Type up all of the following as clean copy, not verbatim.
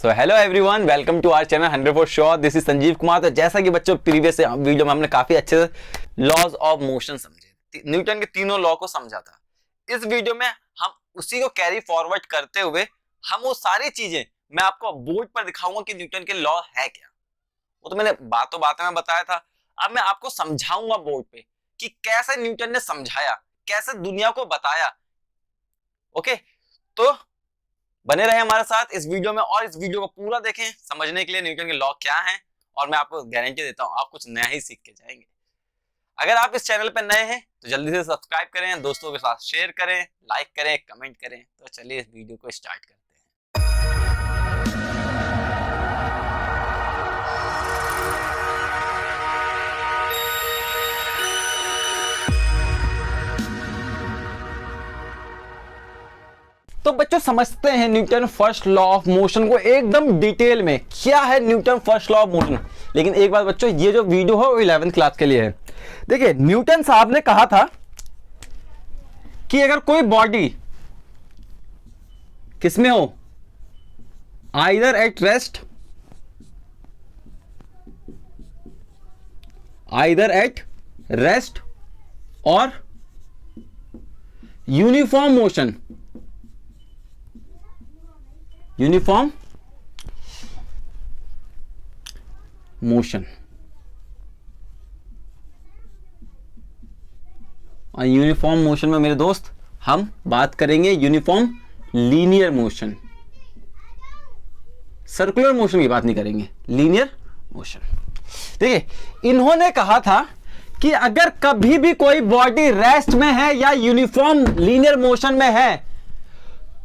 So hello everyone, welcome to our channel 100 for sure. This is Sanjeev Kumar. तो जैसा कि बच्चों प्रीवियस वीडियो में हमने काफी अच्छे से लॉज ऑफ मोशन समझे, न्यूटन के तीनों लॉ को समझा था। इस वीडियो में हम उसी को कैरी फॉरवर्ड करते हुए हम वो सारी चीजें मैं आपको बोर्ड पर दिखाऊंगा कि न्यूटन के लॉ है क्या। वो तो मैंने बातों में बताया था, अब मैं आपको समझाऊंगा बोर्ड पे कि कैसे न्यूटन ने समझाया, कैसे दुनिया को बताया। ओके, तो बने रहे हमारे साथ इस वीडियो में और इस वीडियो को पूरा देखें समझने के लिए न्यूटन के लॉ क्या हैं, और मैं आपको गारंटी देता हूं आप कुछ नया ही सीख के जाएंगे। अगर आप इस चैनल पर नए हैं तो जल्दी से सब्सक्राइब करें, दोस्तों के साथ शेयर करें, लाइक करें, कमेंट करें। तो चलिए इस वीडियो को स्टार्ट करते हैं। तो बच्चों समझते हैं Newton first law of motion को एकदम डिटेल में। क्या है Newton first law of motion? लेकिन एक बात बच्चों, ये जो वीडियो है वो 11th क्लास के लिए है। देखिए, न्यूटन साहब ने कहा था कि अगर कोई बॉडी किसमें हो, आइदर एट रेस्ट और यूनिफॉर्म मोशन और यूनिफॉर्म मोशन में मेरे दोस्त हम बात करेंगे uniform linear motion. Circular motion की बात नहीं करेंगे, लीनियर मोशन। देखिए, इन्होंने कहा था कि अगर कभी भी कोई बॉडी रेस्ट में है या यूनिफॉर्म लीनियर मोशन में है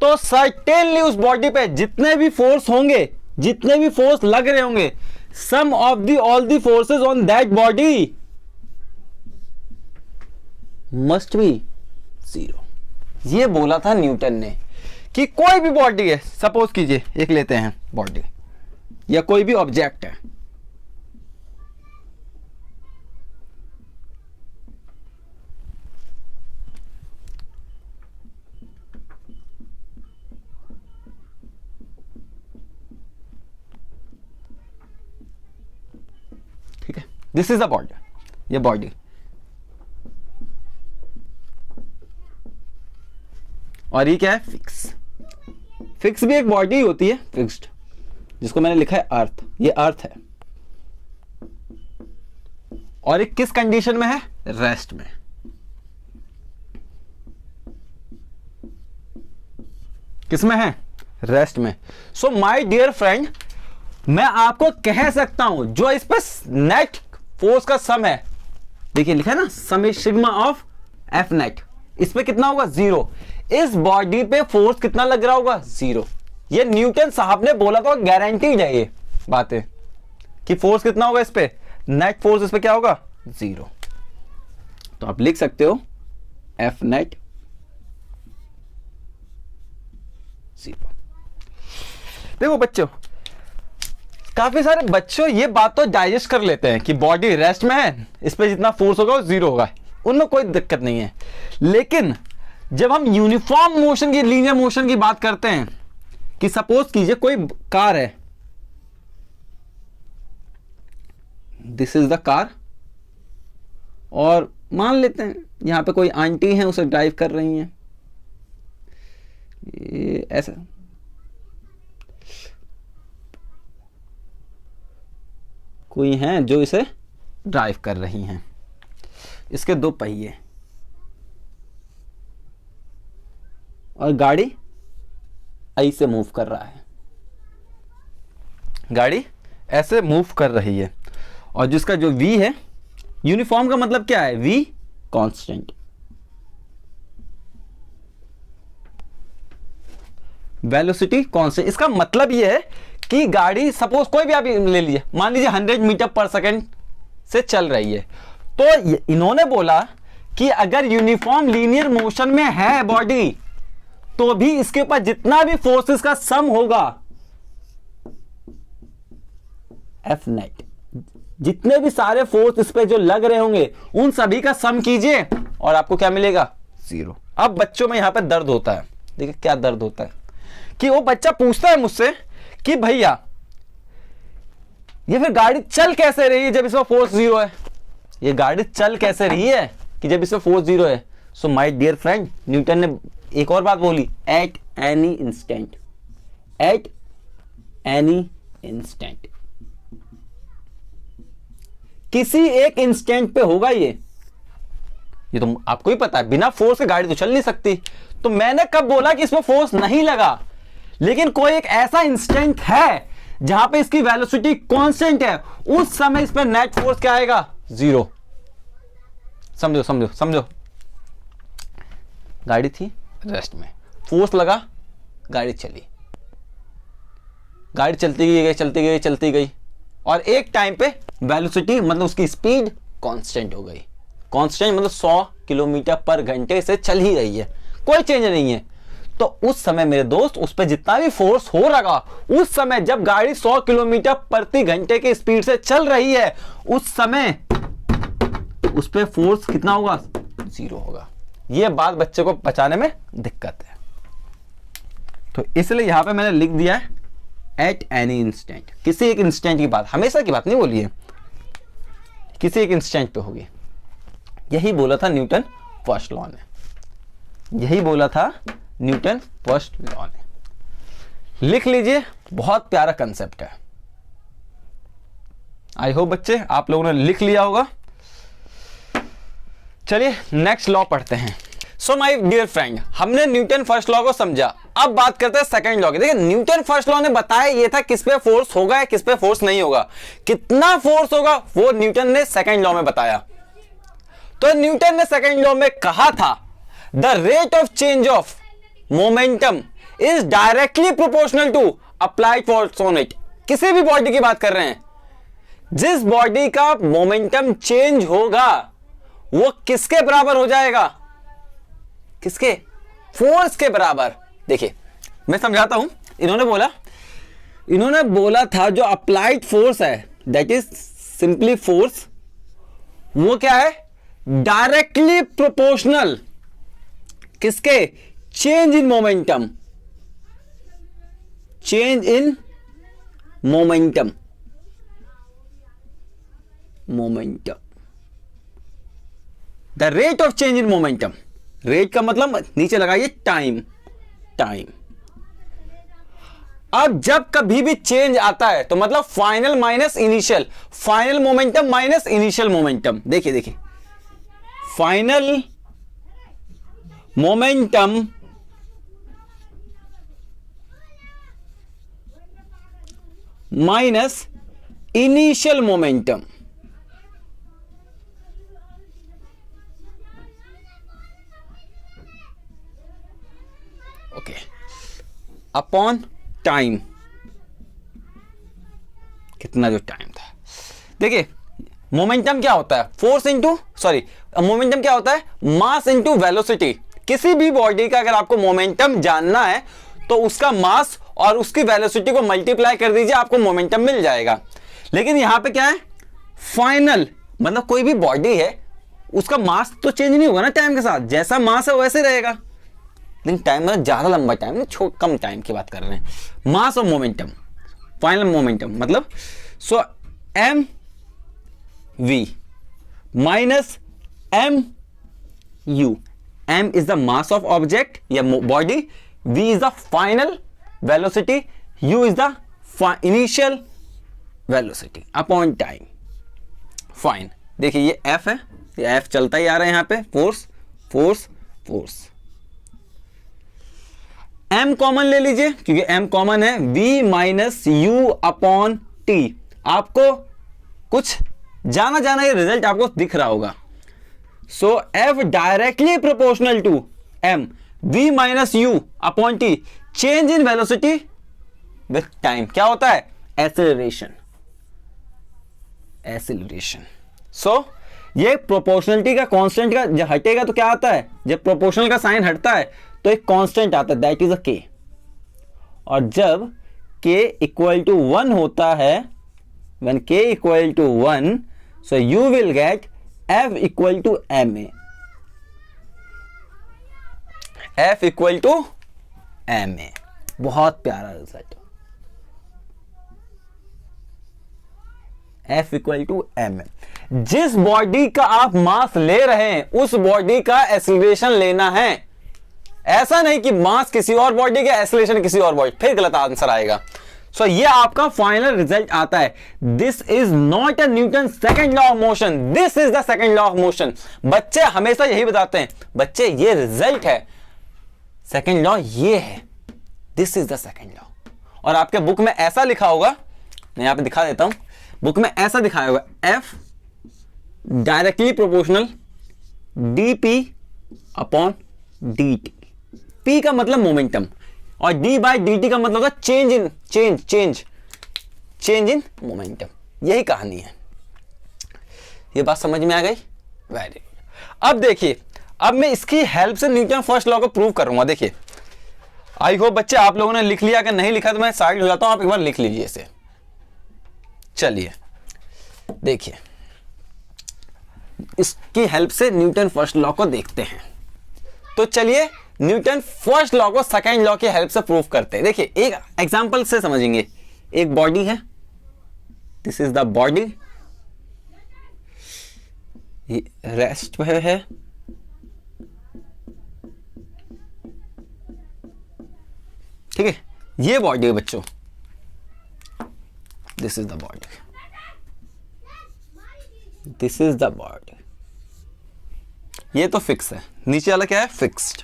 तो सर्टेनली उस बॉडी पे जितने भी फोर्स होंगे, जितने भी फोर्स लग रहे होंगे, sum of the all the forces on that body must be zero. ये बोला था न्यूटन ने कि कोई भी बॉडी है, सपोज कीजिए एक लेते हैं बॉडी या कोई भी ऑब्जेक्ट है, ठीक है, दिस इज द बॉडी, ये बॉडी, और ये क्या है, फिक्स भी एक बॉडी होती है, फिक्स्ड, जिसको मैंने लिखा है अर्थ। ये अर्थ है और ये किस कंडीशन में है, रेस्ट में। किस में है, रेस्ट में। सो माय डियर फ्रेंड, मैं आपको कह सकता हूं जो इस पर नेट फोर्स का सम है, देखिए लिखा है ना, सम सिग्मा ऑफ एफ नेट, इस पे कितना होगा, जीरो। इस बॉडी पे फोर्स कितना लग रहा होगा, जीरो। ये न्यूटन साहब ने बोला था, गारंटीड है ये बातें कि फोर्स कितना होगा इस पे, नेट फोर्स इस पे क्या होगा, जीरो। तो आप लिख सकते हो एफ नेट जीरो। देखो बच्चों, काफी सारे बच्चों ये बात तो डाइजेस्ट कर लेते हैं कि बॉडी रेस्ट में है, इस पे जितना फोर्स होगा वो जीरो होगा, उनमें कोई दिक्कत नहीं है। लेकिन जब हम यूनिफॉर्म मोशन की, लीनियर मोशन की बात करते हैं कि सपोज कीजिए कोई कार है, दिस इज द कार, और मान लेते हैं यहां पे कोई आंटी है, उसे ड्राइव कर रही हैं, ये ऐसा, कोई हैं जो इसे ड्राइव कर रही हैं, इसके दो पहिए, और गाड़ी ऐसे मूव कर रहा है, गाड़ी ऐसे मूव कर रही है, और जिसका जो v है, यूनिफॉर्म का मतलब क्या है, v कांस्टेंट, वेलोसिटी कांस्टेंट। इसका मतलब यह है कि गाड़ी, सपोज कोई भी आप ले लीजिए, मान लीजिए 100 मीटर पर सेकंड से चल रही है, तो इन्होंने बोला कि अगर यूनिफॉर्म लीनियर मोशन में है बॉडी तो भी इसके ऊपर जितना भी फोर्सेस का सम होगा, एफ नेट, जितने भी सारे फोर्स इस पे जो लग रहे होंगे उन सभी का सम कीजिए और आपको क्या मिलेगा, जीरो। अब बच्चों में यहां पे दर्द होता है, देखिए क्या दर्द होता है कि वो बच्चा पूछता है मुझसे कि भैया ये फिर गाड़ी चल कैसे रही है जब इसमें फोर्स 0 है, ये गाड़ी चल कैसे रही है कि जब इसमें फोर्स 0 है। So my dear friend, Newton ने एक और बात बोली, at any instant, at any instant, किसी एक इंस्टेंट पे होगा ये तो आपको ही पता है, बिना फोर्स के गाड़ी तो चल नहीं सकती। तो मैंने कब बोला कि इसमें फोर्स नहीं लगा, लेकिन कोई एक ऐसा इंस्टेंट है जहां पे इसकी वेलोसिटी कांस्टेंट है, उस समय इस पर नेट फोर्स क्या आएगा, 0। समझो समझो समझो, गाड़ी थी रेस्ट में, फोर्स लगा, गाड़ी चली, गाड़ी चलती गई चलती गई चलती गई, और एक टाइम पे वेलोसिटी मतलब उसकी स्पीड कांस्टेंट हो गई। कांस्टेंट मतलब 100 किलोमीटर पर घंटे से चल ही रही है, कोई चेंज नहीं है। तो उस समय मेरे दोस्त उस पर जितना भी फोर्स हो रहा, उस समय जब गाड़ी 100 किलोमीटर प्रति घंटे की स्पीड से चल रही है, उस समय उस पर फोर्स कितना होगा, 0 होगा। यह बात बच्चे को बचाने में दिक्कत है, तो इसलिए यहां पे मैंने लिख दिया है एट एनी इंस्टेंट, किसी एक इंस्टेंट की बात, हमेशा की बात नहीं बोली है, किसी एक इंस्टेंट पे होगी। यही बोला था न्यूटन फर्स्ट लॉ ने, यही बोला था न्यूटन फर्स्ट लॉ ने। लिख लीजिए, बहुत प्यारा कंसेप्ट है। आई होप बच्चे आप लोगों ने लिख लिया होगा। चलिए नेक्स्ट लॉ पढ़ते हैं। सो माय डियर फ्रेंड, हमने न्यूटन फर्स्ट लॉ को समझा, अब बात करते हैं सेकंड लॉ की। देखिए न्यूटन फर्स्ट लॉ ने बताया ये था किस पे फोर्स होगा या किस पे फोर्स नहीं होगा, कितना फोर्स होगा वो न्यूटन ने सेकंड लॉ में बताया। तो न्यूटन ने सेकंड लॉ में कहा था the rate of change of momentum is directly proportional to applied force on it. किसी भी बॉडी की बात कर रहे हैं, जिस बॉडी का मोमेंटम चेंज होगा वो किसके बराबर हो जाएगा, किसके, फोर्स के बराबर। देखिए मैं समझाता हूं, इन्होंने बोला था जो अप्लाइड फोर्स है दैट इज सिंपली फोर्स, वो क्या है, डायरेक्टली प्रोपोर्शनल किसके, change in momentum, change in momentum, momentum, the rate of change in momentum. Rate का मतलब नीचे लगाइए टाइम, टाइम। अब जब कभी भी चेंज आता है तो मतलब final minus initial, final momentum minus initial momentum. देखिए देखिए, final momentum minus initial momentum, okay, upon time, कितना जो टाइम था। देखिए मोमेंटम क्या होता है, फोर्स इंटू मोमेंटम क्या होता है, मास इंटू वेलोसिटी। किसी भी बॉडी का अगर आपको मोमेंटम जानना है तो उसका मास और उसकी वेलोसिटी को मल्टीप्लाई कर दीजिए, आपको मोमेंटम मिल जाएगा। लेकिन यहां पे क्या है, फाइनल मतलब कोई भी बॉडी है उसका मास तो चेंज नहीं होगा ना टाइम के साथ, जैसा मास है वैसे रहेगा। लेकिन टाइम मतलब ज्यादा लंबा टाइम नहीं, कम टाइम की बात कर रहे हैं। मास और मोमेंटम, फाइनल मोमेंटम मतलब so M V minus M U. M is the mass of object या body, V is the final velocity, U is the initial velocity upon time. Fine, देखिए ये एफ है, ये एफ चलता ही आ रहा है यहां पे, force force force. M common ले लीजिए क्योंकि एम कॉमन है, v minus U upon T. आपको कुछ जाना ये रिजल्ट आपको दिख रहा होगा। So F directly proportional to M, v minus U upon T, change in velocity with time. क्या होता है, एक्सेलरेशन, एक्सेलरेशन। सो ये प्रोपोर्शनलिटी का कांस्टेंट का जब हटेगा तो क्या आता है, जब प्रोपोर्शनल का साइन हटता है तो एक कांस्टेंट आता है दैट इज अ के, और जब k इक्वल टू 1 होता है, when k equal to 1, so you will get f equal to ma, f equal to ma। बहुत प्यारा result, F equal to M. जिस बॉडी का आप मास ले रहे हैं उस बॉडी का एक्सीलरेशन लेना है। ऐसा नहीं कि मास किसी और बॉडी का एक्सीलरेशन किसी और बॉडी, फिर गलत आंसर आएगा। सो ये आपका फाइनल रिजल्ट आता है। This is not a Newton second law of motion, this is the second law of motion. बच्चे हमेशा यही बताते हैं, बच्चे ये रिजल्ट है, सेकंड लॉ ये है, this is the second law. और आपके बुक में ऐसा लिखा होगा, मैं यहां पे दिखा देता हूं, बुक में ऐसा दिखाया होगा, F directly proportional dp upon dt। p का मतलब मोमेंटम और d बाय dt का मतलब होगा चेंज इन मोमेंटम। यही कहानी है। ये बात समझ में आ गई? Very good. अब देखिए, अब मैं इसकी हेल्प से न्यूटन फर्स्ट लॉ को प्रूव करूंगा। देखिए, आई होप बच्चे आप लोगों ने लिख लिया, अगर नहीं लिखा तो मैं साइड हो जाता हूं, आप एक बार लिख लीजिए इसे। चलिए देखिए, इसकी हेल्प से न्यूटन फर्स्ट लॉ को देखते हैं। तो चलिए न्यूटन फर्स्ट लॉ को सेकंड लॉ की हेल्प से प्रूव करते हैं। देखिए एक एग्जांपल से समझेंगे। एक बॉडी है, this is the body, rest पे है, ठीक है, ये बॉडी है बच्चों, this is the body, this is the body. ये तो फिक्स है, नीचे वाला क्या है? फिक्स्ड।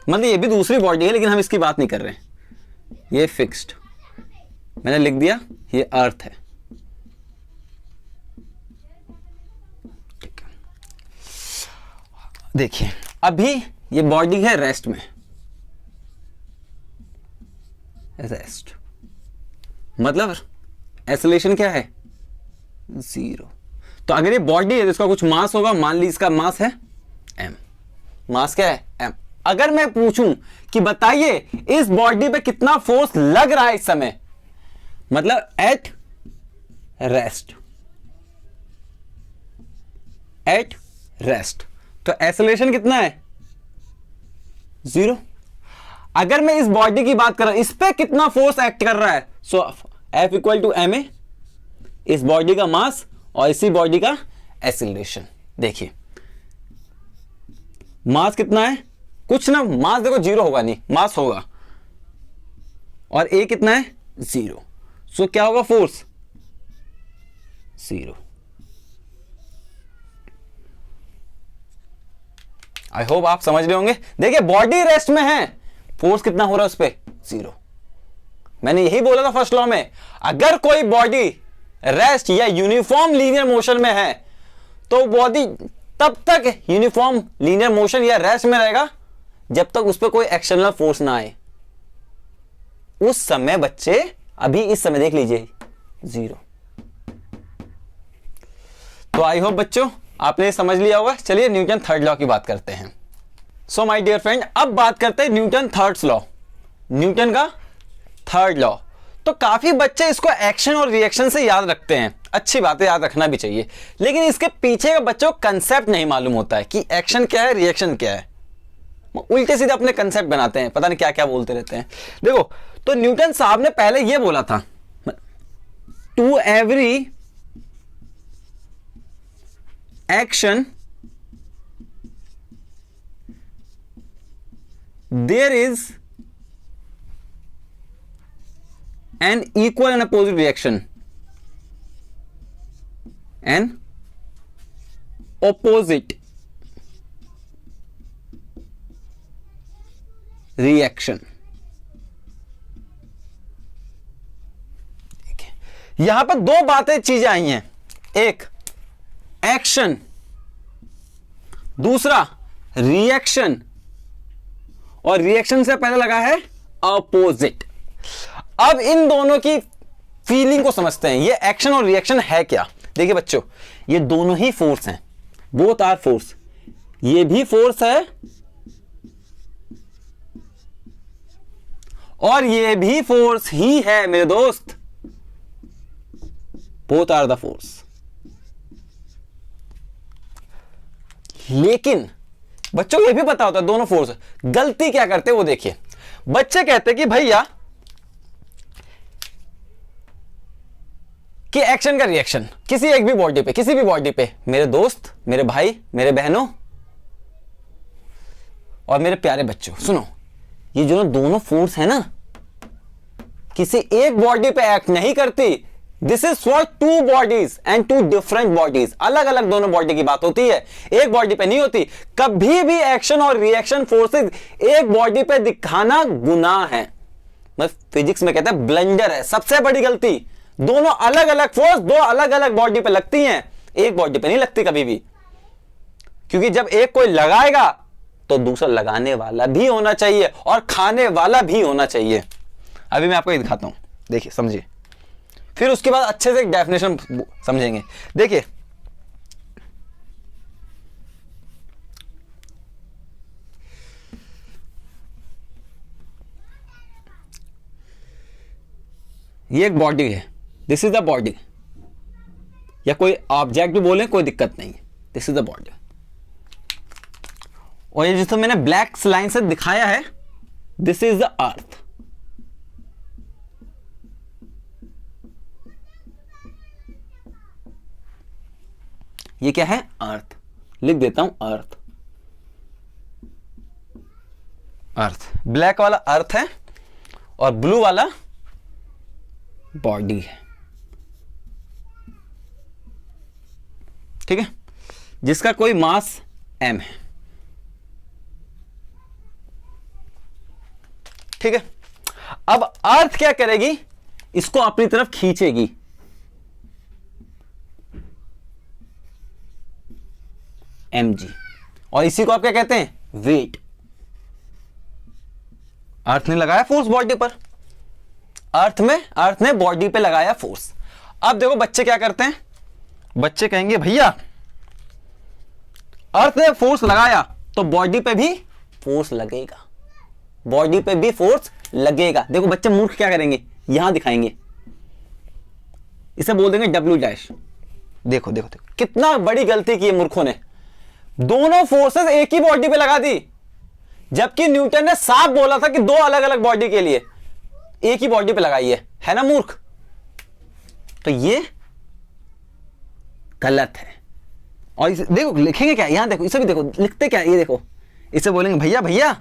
मतलब ये भी दूसरी बॉडी है लेकिन हम इसकी बात नहीं कर रहे हैं, ये फिक्स्ड। मैंने लिख दिया ये अर्थ है, ठीक है। देखिए अभी ये बॉडी है रेस्ट में, रेस्ट मतलब एक्सेलरेशन क्या है? 0। तो अगर ये बॉडी है तो इसका कुछ मास होगा, मान लीजिए इसका मास है m। मास क्या है? m। अगर मैं पूछूं कि बताइए इस बॉडी पे कितना फोर्स लग रहा है इस समय, मतलब एट रेस्ट, एट रेस्ट, तो एक्सेलरेशन कितना है? 0। अगर मैं इस बॉडी की बात कर रहा हूं, इस पे कितना फोर्स एक्ट कर रहा है, so F equal to M A, इस बॉडी का मास और इसी बॉडी का एक्सीलरेशन। देखिए मास कितना है? कुछ ना, मास देखो 0 होगा नहीं, मास होगा, और ए कितना है? 0। सो क्या होगा? फोर्स 0। आई होप आप समझ रहे होंगे। देखिए बॉडी रेस्ट में है, फोर्स कितना हो रहा है उस पर? 0। मैंने यही बोला था फर्स्ट लॉ में, अगर कोई बॉडी रेस्ट या यूनिफॉर्म लीनियर मोशन में है तो बॉडी तब तक यूनिफॉर्म लीनियर मोशन या रेस्ट में रहेगा जब तक उस पर कोई एक्सटर्नल फोर्स ना आए। उस समय बच्चे, अभी इस समय देख लीजिए 0। तो आई होप बच्चों आपने समझ लिया होगा। चलिए न्यूटन थर्ड लॉ की बात करते हैं। सो माय डियर फ्रेंड, अब बात करते हैं न्यूटन थर्ड लॉ, न्यूटन का थर्ड लॉ। तो काफी बच्चे इसको एक्शन और रिएक्शन से याद रखते हैं, अच्छी बात है, याद रखना भी चाहिए, लेकिन इसके पीछे का बच्चों को कंसेप्ट नहीं मालूम होता है कि एक्शन क्या है, रिएक्शन क्या है। उल्टे सीधे अपने कंसेप्ट बनाते हैं, पता नहीं क्या क्या बोलते रहते हैं। देखो तो न्यूटन साहब ने पहले यह बोला था, to every action there is an equal and opposite reaction, an opposite reaction। यहां पर दो बातें चीजें आई हैं, एक एक्शन, दूसरा रिएक्शन, और रिएक्शन से पहले लगा है अपोजिट। अब इन दोनों की फीलिंग को समझते हैं, ये एक्शन और रिएक्शन है क्या। देखिए बच्चों, ये दोनों ही फोर्स हैं, बोथ आर फोर्स, ये भी फोर्स है और ये भी फोर्स ही है मेरे दोस्त, बोथ आर द फोर्स। लेकिन बच्चों को ये भी पता होता है दोनों फोर्स, गलती क्या करते हैं वो देखिए। बच्चे कहते हैं कि भैया कि एक्शन का रिएक्शन किसी एक भी बॉडी पे, किसी भी बॉडी पे, मेरे दोस्त, मेरे भाई, मेरे बहनों और मेरे प्यारे बच्चों, सुनो, ये जो दोनों फोर्स है ना, किसी एक बॉडी पे एक्ट नहीं करती। This is for two bodies and two different bodies, अलग अलग दोनों बॉडी की बात होती है, एक बॉडी पे नहीं होती। कभी भी एक्शन और रिएक्शन फोर्सेस एक बॉडी पे दिखाना गुनाह है, फिजिक्स में कहते हैं ब्लंडर है, सबसे बड़ी गलती। दोनों अलग अलग फोर्स दो अलग अलग बॉडी पे लगती हैं, एक बॉडी पे नहीं लगती कभी भी, क्योंकि जब एक कोई लगाएगा तो दूसरा लगाने वाला भी होना चाहिए और खाने वाला भी होना चाहिए। अभी मैं आपको ये दिखाता हूं, देखिए समझिए, फिर उसके बाद अच्छे से एक डेफिनेशन समझेंगे। देखिए ये एक बॉडी है, दिस इज द बॉडी, या कोई ऑब्जेक्ट भी बोले कोई दिक्कत नहीं है, दिस इज द बॉडी। और ये जिसको मैंने ब्लैक लाइन से दिखाया है, दिस इज द अर्थ। ये क्या है? अर्थ। लिख देता हूं अर्थ। अर्थ, ब्लैक वाला अर्थ है और ब्लू वाला बॉडी है, ठीक है, जिसका कोई मास m है, ठीक है। अब अर्थ क्या करेगी? इसको अपनी तरफ खींचेगी, mg, और इसी को आप क्या कहते हैं? वेट। अर्थ ने लगाया फोर्स बॉडी पर, अर्थ ने बॉडी पे लगाया फोर्स। अब देखो बच्चे क्या करते हैं, बच्चे कहेंगे भैया अर्थ ने फोर्स लगाया तो बॉडी पे भी फोर्स लगेगा, बॉडी पे भी फोर्स लगेगा। देखो बच्चे मूर्ख क्या करेंगे, यहां दिखाएंगे, इसे बोल देंगे W डैश। देखो देखो देखो कितना बड़ी गलती की है मूर्खों ने, दोनों फोर्सेस एक ही बॉडी पे लगा दी, जबकि न्यूटन ने साफ बोला था कि दो अलग अलग बॉडी के लिए एक ही बॉडी पे लगाई है ना मूर्ख। तो ये गलत है। और देखो लिखेंगे क्या, यहां देखो, इसे भी देखो लिखते क्या, ये देखो, इसे बोलेंगे भैया भैया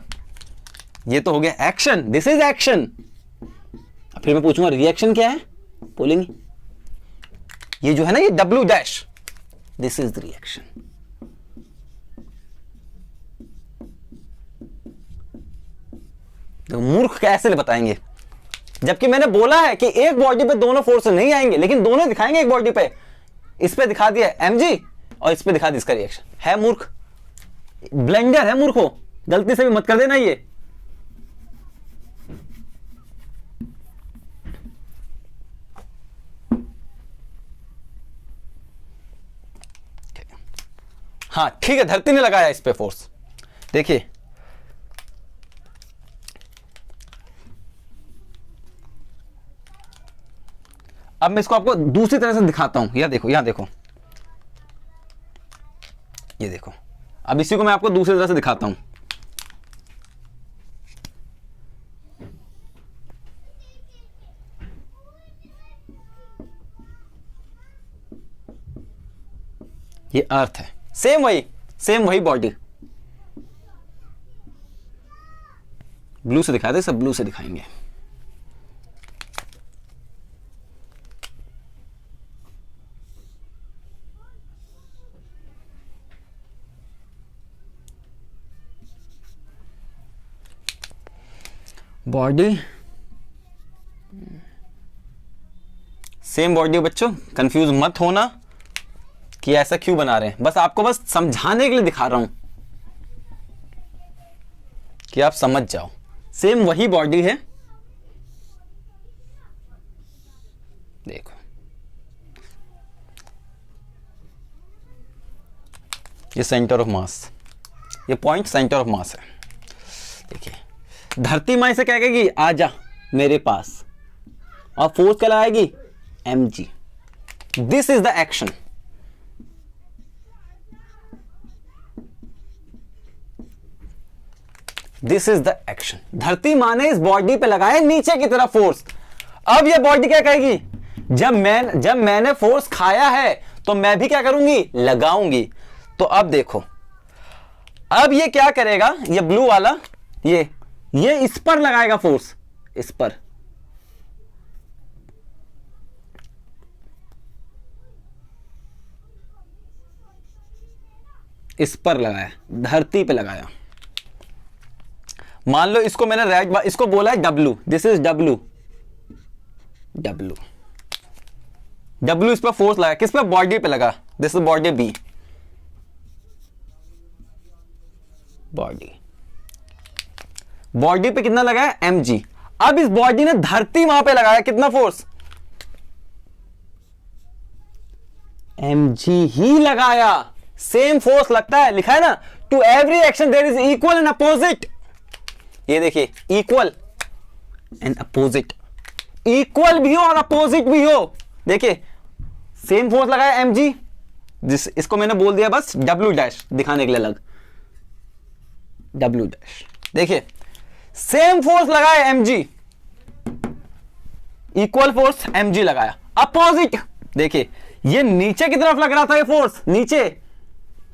ये तो हो गया एक्शन, दिस इज एक्शन। फिर मैं पूछूंगा रिएक्शन क्या है, बोलेंगे ये जो है ना ये W dash, this is the reaction. तो मूर्ख कैसे बताएंगे, जबकि मैंने बोला है कि एक बॉडी पे दोनों फोर्स नहीं आएंगे, लेकिन दोनों दिखाएंगे एक बॉडी पे। इस पे दिखा दिया mg और इस पे दिखा दिया इसका रिएक्शन। है मूर्ख, ब्लेंडर है मूर्ख हो, गलती से भी मत कर देना ये। हाँ ठीक है, धरती ने लगाया इस पे फोर्स। देखिए अब मैं इसको आपको दूसरी तरह से दिखाता हूं, यह देखो, यहां देखो, ये देखो, अब इसी को मैं आपको दूसरी तरह से दिखाता हूं। ये अर्थ है, सेम वही बॉडी। ब्लू से दिखाते, सब ब्लू से दिखाएंगे। बॉडी सेम बॉडी बच्चों, कंफ्यूज मत होना कि ऐसा क्यों बना रहे हैं, बस आपको बस समझाने के लिए दिखा रहा हूं कि आप समझ जाओ। सेम वही बॉडी है, देखो ये सेंटर ऑफ मास, ये पॉइंट सेंटर ऑफ मास है। देखिए धरती मां से क्या कहेगी, आजा मेरे पास, और फोर्स क्या लगाएगी, mg। This is the action. This is the action. धरती मां ने इस बॉडी पे लगाया नीचे की तरफ फोर्स। अब ये बॉडी क्या कहेगी, जब मैंने फोर्स खाया है तो मैं भी क्या करूंगी, लगाऊंगी। तो अब देखो, अब ये क्या करेगा, ये ब्लू वाला ये इस पर लगाएगा फोर्स, इस पर। इस पर लगाया, धरती पे लगाया। मान लो इसको मैंने रेड, इसको बोला है W, दिस इज W। इस पर फोर्स लगा, किस पे, बॉडी पे लगा, this is body B, body पे कितना लगाया, mg। अब इस बॉडी ने धरती वहां पे लगाया, कितना फोर्स, mg ही लगाया। सेम फोर्स लगता है, लिखा है ना, to every action there is equal and opposite. ये देखिए, इक्वल एंड अपोजिट, इक्वल भी हो और अपोजिट भी हो। देखिए सेम फोर्स लगाया mg, इसको मैंने बोल दिया बस W डैश दिखाने के लिए अलग, W डैश। देखिए सेम फोर्स लगाया mg, इक्वल फोर्स mg लगाया, अपोजिट। देखिए ये नीचे की तरफ लग रहा था, ये फोर्स नीचे,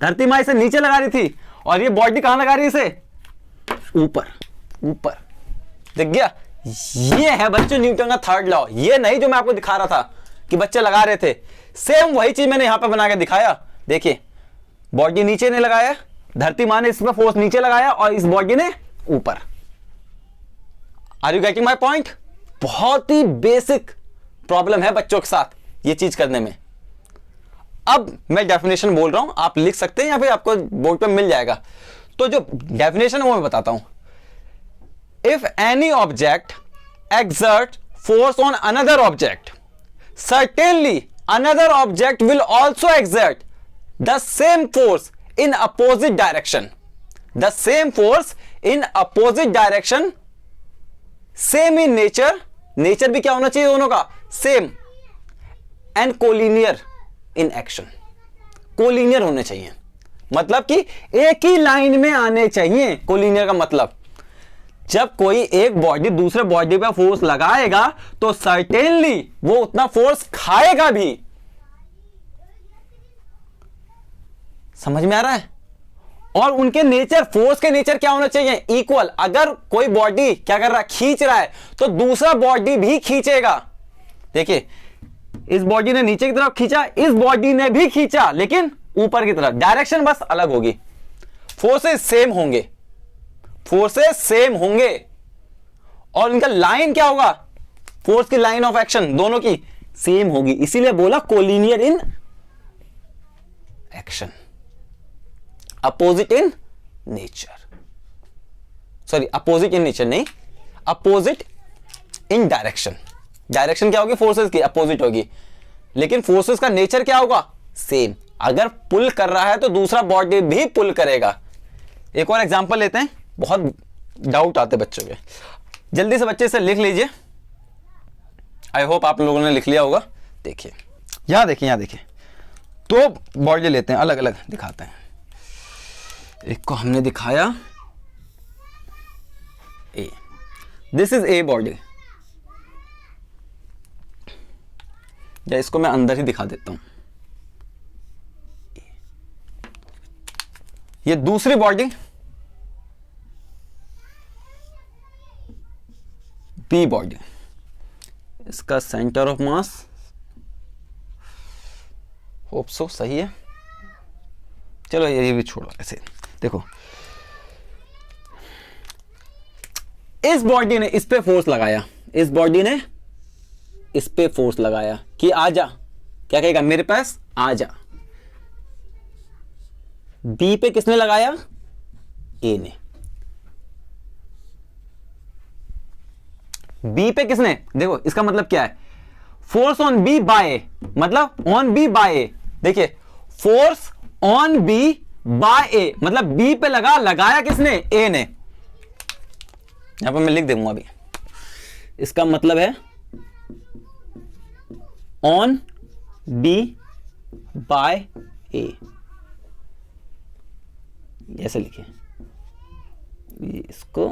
धरती माई से नीचे लगा रही थी, और ये बॉडी कहां लगा रही है, इसे ऊपर। देख गया, ये है बच्चों न्यूटन का थर्ड लॉ। ये नहीं जो मैं आपको दिखा रहा था कि बच्चे लगा रहे थे, सेम वही चीज मैंने यहां पे बना के दिखाया। देखिए बॉडी नीचे ने लगाया, धरती माँ ने इसमें फोर्स नीचे लगाया, और इस बॉडी ने ऊपर। Are you getting my point? बहुत ही बेसिक प्रॉब्लम है बच्चों के साथ ये चीज करने में। अब मैं डेफिनेशन बोल रहा हूं, आप लिख सकते हैं या फिर आपको बोर्ड पे मिल जाएगा। तो जो डेफिनेशन है वो मैं बताता हूं। If any object exert force on another object, certainly another object will also exert the same force in opposite direction. The same force in opposite direction, same in nature, nature भी क्या होना चाहिए दोनों का, same, and collinear in action, collinear होने चाहिए, मतलब कि एक ही लाइन में आने चाहिए। कोलिनियर का मतलब जब कोई एक बॉडी दूसरे बॉडी पर फोर्स लगाएगा तो सर्टेनली वो उतना फोर्स खाएगा भी। समझ में आ रहा है? और उनके नेचर, फोर्स के नेचर क्या होना चाहिए, इक्वल। अगर कोई बॉडी क्या कर रहा है, खींच रहा है, तो दूसरा बॉडी भी खींचेगा। देखिए इस बॉडी ने नीचे की तरफ खींचा, इस बॉडी ने भी खींचा, लेकिन ऊपर की तरफ, डायरेक्शन बस अलग होगी। फोर्सेस सेम होंगे, फोर्सेस सेम होंगे, और इनका लाइन क्या होगा, फोर्स की लाइन ऑफ एक्शन दोनों की सेम होगी। इसीलिए बोला collinear in action, opposite in nature, sorry opposite in nature नहीं, अपोजिट इन डायरेक्शन। डायरेक्शन क्या होगी, फोर्सेस की अपोजिट होगी, लेकिन फोर्सेस का नेचर क्या होगा, सेम। अगर पुल कर रहा है तो दूसरा बॉडी भी पुल करेगा। एक और एग्जांपल लेते हैं, बहुत डाउट आते बच्चों के, जल्दी से बच्चे इसे लिख लीजिए। आई होप आप लोगों ने लिख लिया होगा। देखिए यहां देखिए, यहां देखिए, दो बॉडी लेते हैं, अलग अलग दिखाते हैं। एक को हमने दिखाया ए, दिस इज ए बॉडी, या इसको मैं अंदर ही दिखा देता हूं। ये दूसरी बॉडी बी बॉडी, इसका centre of mass hope so सही है, चलो ये भी छोड़ो ऐसे। देखो इस बॉडी ने इस पे फोर्स लगाया, इस बॉडी ने इस पे फोर्स लगाया कि आजा, क्या कहेगा, मेरे पास आजा। बी पे किसने लगाया, ए ने। बी पे किसने, देखो इसका मतलब क्या है, फोर्स ऑन बी बाय ए, मतलब ऑन बी बाय ए। देखिए फोर्स ऑन बी बाय ए, मतलब बी पे लगाया किसने, ए ने। यहां पर मैं लिख दूंगा अभी, इसका मतलब है ऑन बी बाय ए, ऐसे लिखिए इसको,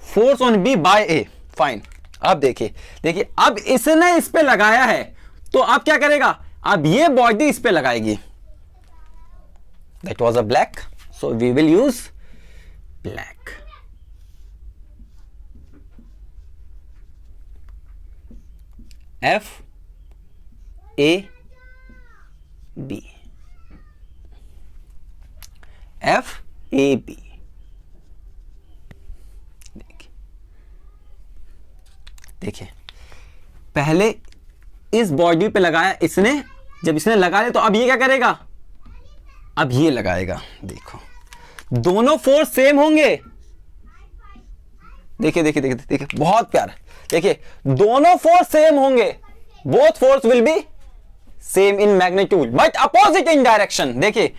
force on B by A, fine. अब देखिए देखिए, अब इसने इस पे लगाया है तो अब क्या करेगा, अब ये बॉडी इस पे लगाएगी। That was a black, so we will use black. F A B, F A B. देखिए पहले इस बॉडी पे लगाया इसने, जब इसने लगा लिया तो अब ये क्या करेगा, अब ये लगाएगा। देखो दोनों फोर्स सेम होंगे। देखिए देखिए देखिए देखिए, बहुत प्यार। देखिए दोनों फोर्स सेम होंगे, both force will be same in magnitude but opposite in direction. देखिए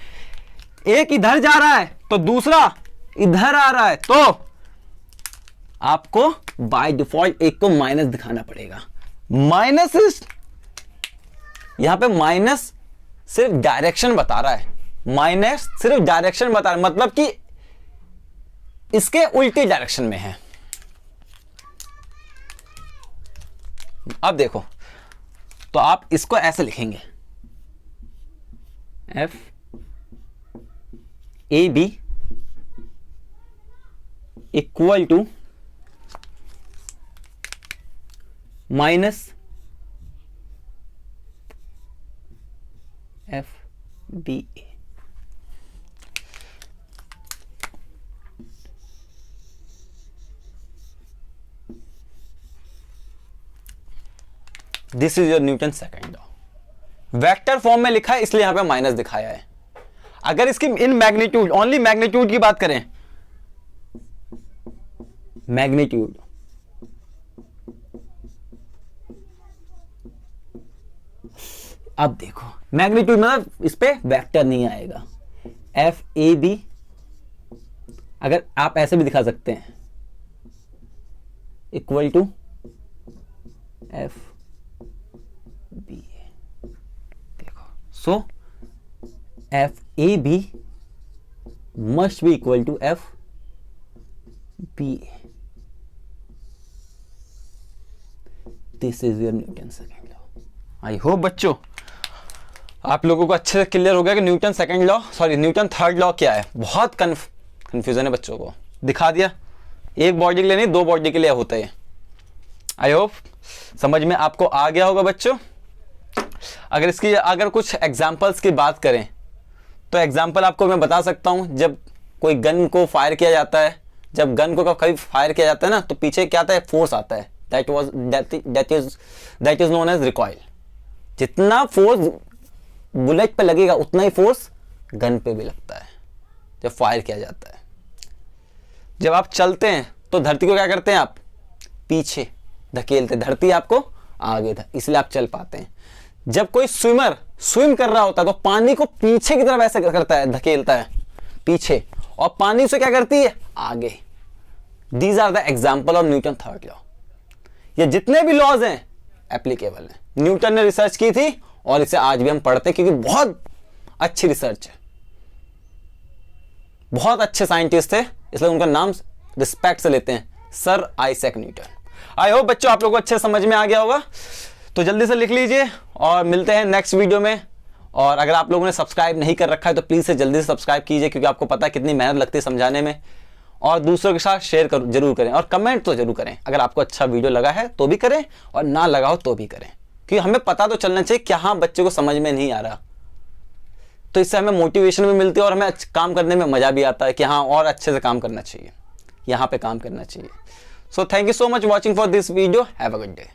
एक इधर जा रहा है तो दूसरा इधर आ रहा है, तो आपको बाय डिफॉल्ट एक को माइनस दिखाना पड़ेगा। माइनस, यहां पे माइनस सिर्फ डायरेक्शन बता रहा है, माइनस सिर्फ डायरेक्शन बता रहा है, मतलब कि इसके उल्टी डायरेक्शन में है। अब देखो तो आप इसको ऐसे लिखेंगे, F A B equal to minus F B A. This is your Newton second law. Vector form में लिखा है इसलिए यहां पे माइनस दिखाया है। अगर इसकी इन मैग्नीट्यूड, ओनली मैग्नीट्यूड की बात करें, मैग्नीट्यूड अब देखो मैग्नीट्यूड मतलब इस पे वेक्टर नहीं आएगा। एफ ए बी, अगर आप ऐसे भी दिखा सकते हैं, इक्वल टू एफ बी। देखो so F A B must be equal to F B A. This is your Newton second law. I hope बच्चों आप लोगों को अच्छे से क्लियर हो गया कि Newton second law, sorry Newton third law क्या है। बहुत कंफ्यूजन है बच्चों को, दिखा दिया। एक बॉडी के लिए नहीं, दो बॉडी के लिए होता है। आई होप समझ में आपको आ गया होगा बच्चों। अगर कुछ एग्जांपल्स की बात करें तो एग्जांपल आपको मैं बता सकता हूं। जब कोई गन को फायर किया जाता है, जब गन को कभी फायर किया जाता है ना, तो पीछे क्या आता है, फोर्स आता है। That is known as recoil. जितना फोर्स बुलेट पे लगेगा उतना ही फोर्स गन पे भी लगता है जब फायर किया जाता है। जब आप चलते हैं तो धरती को क्या करते हैं, आप पीछे धकेलते, धरती आपको आगे था, इसलिए आप चल पाते हैं। जब कोई स्विमर स्विम कर रहा होता है तो पानी को पीछे की तरफ ऐसे करता है, धकेलता है पीछे, और पानी से क्या करती है, आगे। These are the example of Newton third law. ये जितने भी लॉज हैं एप्लीकेबल है। न्यूटन ने रिसर्च की थी और इसे आज भी हम पढ़ते हैं क्योंकि बहुत अच्छी रिसर्च है। बहुत अच्छे साइंटिस्ट थे, इसलिए उनका नाम रिस्पेक्ट से लेते हैं, सर आइजैक न्यूटन। आई होप बच्चों आप लोगों को अच्छे समझ में आ गया होगा। तो जल्दी से लिख लीजिए और मिलते हैं नेक्स्ट वीडियो में। और अगर आप लोगों ने सब्सक्राइब नहीं कर रखा है तो प्लीज़ से जल्दी से सब्सक्राइब कीजिए, क्योंकि आपको पता है कितनी मेहनत लगती है समझाने में। और दूसरों के साथ शेयर जरूर करें और कमेंट तो जरूर करें। अगर आपको अच्छा वीडियो लगा है तो भी करें और ना लगा हो तो भी करें, क्योंकि हमें पता तो चलना चाहिए कि हाँ बच्चे को समझ में नहीं आ रहा। तो इससे हमें मोटिवेशन भी मिलती है और हमें काम करने में मज़ा भी आता है कि हाँ और अच्छे से काम करना चाहिए, यहाँ पे काम करना चाहिए। So thank you so much watching for this video. Have a good day.